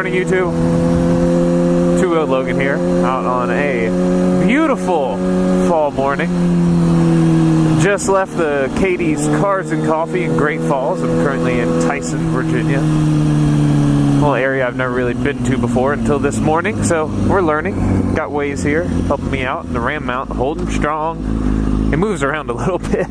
morning, YouTube. Two-wheeled Logan here, out on a beautiful fall morning. Just left the Katie's Cars and Coffee in Great Falls. I'm currently in Tyson, Virginia. A little area I've never really been to before until this morning, so we're learning. Got Waze here helping me out, and the Ram mount holding strong. It moves around a little bit.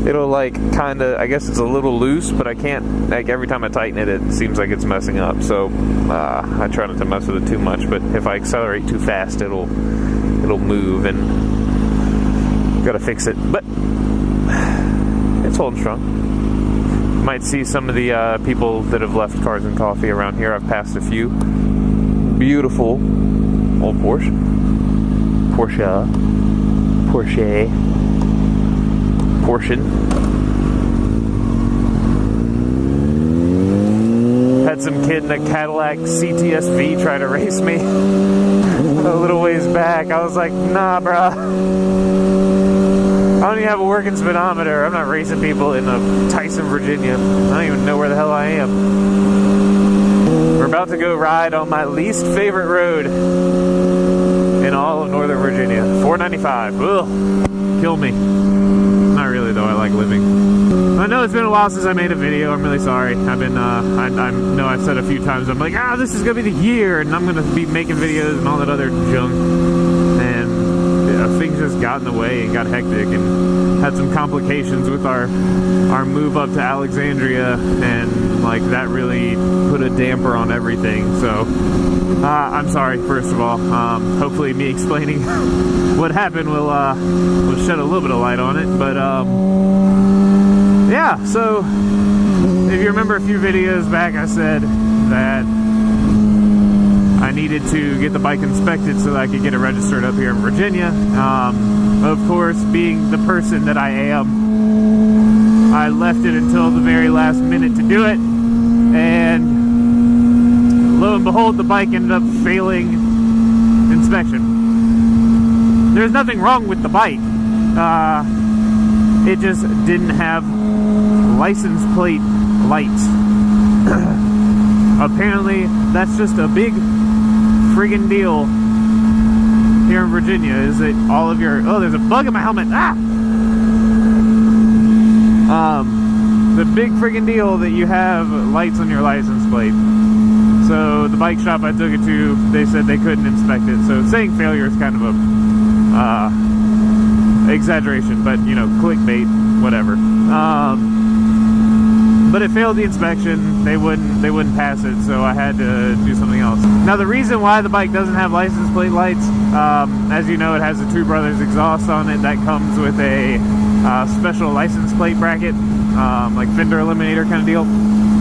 It'll like kind of, I guess it's a little loose, but I can't, like every time I tighten it, it seems like it's messing up. So I try not to mess with it too much, but if I accelerate too fast, it'll move, and gotta fix it. But it's holding strong. You might see some of the people that have left Cars and Coffee around here. I've passed a few. Beautiful old Porsche. Had some kid in a Cadillac CTSV try to race me a little ways back. I was like, nah, bruh. I don't even have a working speedometer. I'm not racing people in Tyson, Virginia. I don't even know where the hell I am. We're about to go ride on my least favorite road in all of Northern Virginia. 495. Ugh. Kill me. Not really though, I like living. I know it's been a while since I made a video. I'm really sorry. I've been, I know I've said a few times, I'm like, this is gonna be the year, and I'm gonna be making videos and all that other junk. And things just got in the way and got hectic, and had some complications with our move up to Alexandria, and like that really put a damper on everything. So I'm sorry, first of all. Hopefully me explaining what happened will shed a little bit of light on it. But yeah, so if you remember a few videos back, I said that I needed to get the bike inspected so that I could get it registered up here in Virginia. Of course, being the person that I am, I left it until the very last minute to do it, and lo and behold, the bike ended up failing inspection. There's nothing wrong with the bike. It just didn't have license plate lights. Apparently, that's just a big friggin' deal here in Virginia, is that all of your... Oh, there's a bug in my helmet! The big friggin' deal that you have lights on your license plate. So the bike shop I took it to, they said they couldn't inspect it. So saying failure is kind of a exaggeration, but you know, clickbait, whatever. But it failed the inspection. They wouldn't pass it, so I had to do something else. Now the reason why the bike doesn't have license plate lights, as you know, it has a Two Brothers exhaust on it that comes with a special license plate bracket, like fender eliminator kind of deal.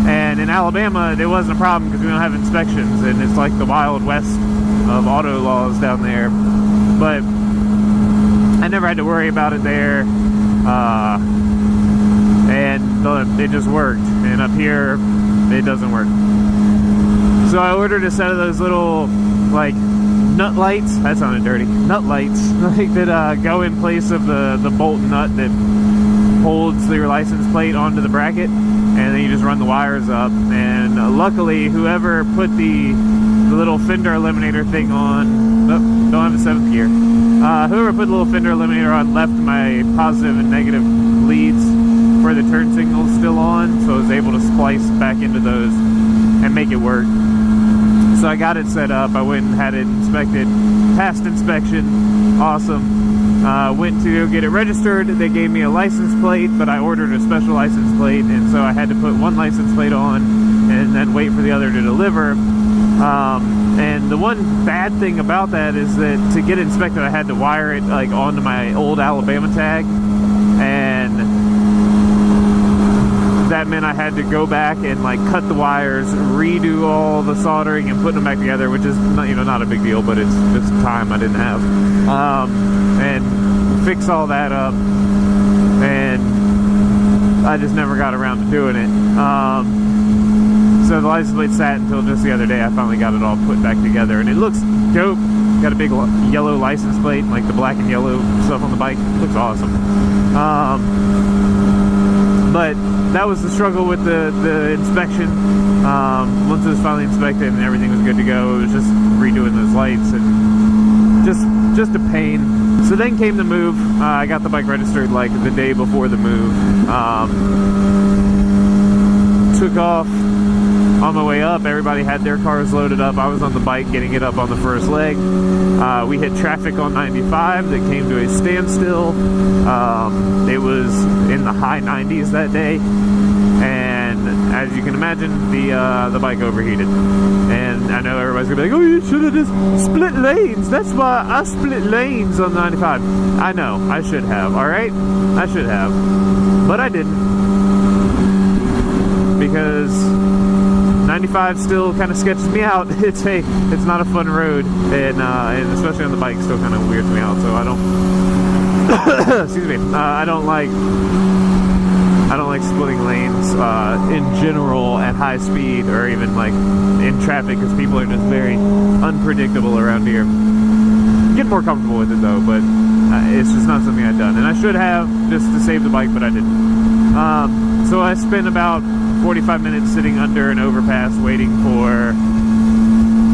And in Alabama, there wasn't a problem because we don't have inspections, and it's like the Wild West of auto laws down there. But I never had to worry about it there. And it just worked, and up here it doesn't work. So I ordered a set of those little like nut lights. That sounded dirty. Nut lights, like that go in place of the bolt nut that holds your license plate onto the bracket, and then you just run the wires up. And luckily, whoever put the little fender eliminator thing on, don't have a 7th gear. Whoever put the little fender eliminator on left my positive and negative leads for the turn signals still on, so I was able to splice back into those and make it work. So I got it set up. I went and had it inspected, passed inspection, awesome. Went to get it registered. They gave me a license plate, but I ordered a special license plate, and so I had to put one license plate on and then wait for the other to deliver. And the one bad thing about that is that to get it inspected, I had to wire it like onto my old Alabama tag, and that meant I had to go back and like cut the wires, redo all the soldering and putting them back together, which is not, you know, not a big deal, but it's just time I didn't have. And fix all that up, and I just never got around to doing it. So the license plate sat until just the other day. I finally got it all put back together, and it looks dope. Got a big yellow license plate, like the black and yellow stuff on the bike. It looks awesome. But that was the struggle with the inspection. Once it was finally inspected and everything was good to go, it was just redoing those lights and just a pain. So then came the move. I got the bike registered like the day before the move. Took off. On my way up, everybody had their cars loaded up. I was on the bike getting it up on the first leg. We hit traffic on 95 that came to a standstill. It was in the high 90s that day, and as you can imagine, the bike overheated. And I know everybody's gonna be like, "Oh, you should have just split lanes. That's why I split lanes on 95." I know, I should have. All right, I should have, but I didn't, because 95 still kind of sketches me out. It's not a fun road, and especially on the bike, still kind of weirds me out. So I don't, excuse me, I don't like splitting lanes in general at high speed, or even like in traffic, because people are just very unpredictable around here. Get more comfortable with it though, but it's just not something I've done, and I should have, just to save the bike, but I didn't. So I spent about 45 minutes sitting under an overpass waiting for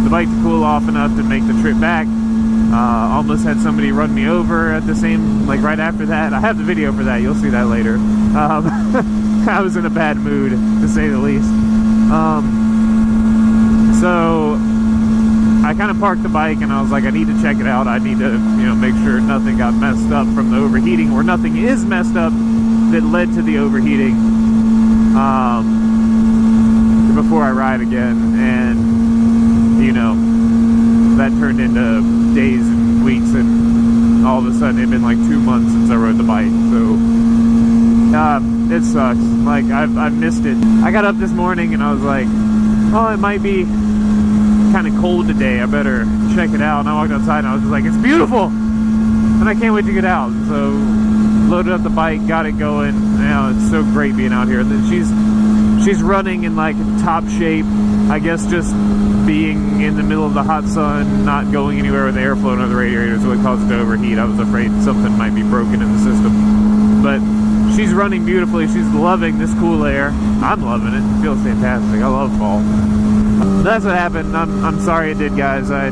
the bike to cool off enough to make the trip back. Almost had somebody run me over at the same, like right after that. I have the video for that, you'll see that later. I was in a bad mood, to say the least. So I kind of parked the bike and I was like, I need to check it out. I need to, make sure nothing got messed up from the overheating, or nothing is messed up that led to the overheating. Before I ride again, and that turned into days and weeks, and all of a sudden it'd been like 2 months since I rode the bike. So it sucks. Like I've missed it. I got up this morning and I was like, oh, it might be kind of cold today, I better check it out. And I walked outside and I was just like, it's beautiful, and I can't wait to get out. So loaded up the bike, got it going. It's so great being out here. And then she's running in like top shape, I guess, just being in the middle of the hot sun, not going anywhere with airflow on the radiator, so it caused it to overheat. I was afraid something might be broken in the system, but she's running beautifully. She's loving this cool air. I'm loving it. It feels fantastic. I love fall. That's what happened. I'm sorry it did, guys. I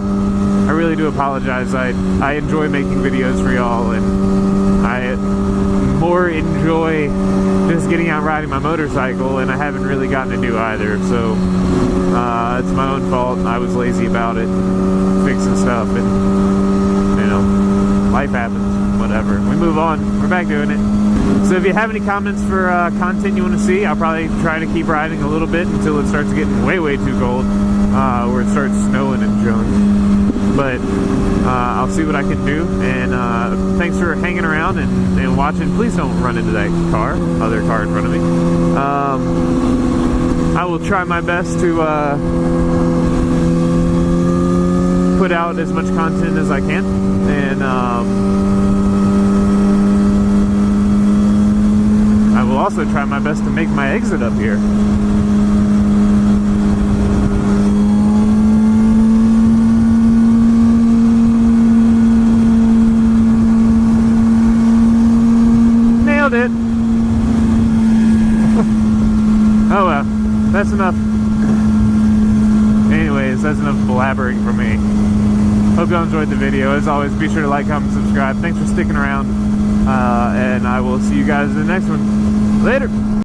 really do apologize. I enjoy making videos for y'all, and I more enjoy just getting out riding my motorcycle, and I haven't really gotten to do either. So it's my own fault. I was lazy about it, fixing stuff, and life happens. Whatever. We move on. We're back doing it. So if you have any comments for content you want to see, I'll probably try to keep riding a little bit until it starts getting way too cold, where it starts snowing and junk. But I'll see what I can do, and thanks for hanging around and watching. Please don't run into that other car in front of me. I will try my best to put out as much content as I can, and I will also try my best to make my exit up here. It. Oh well, that's enough. Anyways, that's enough blabbering from me. Hope y'all enjoyed the video. As always, be sure to like, comment, subscribe. Thanks for sticking around, and I will see you guys in the next one. Later.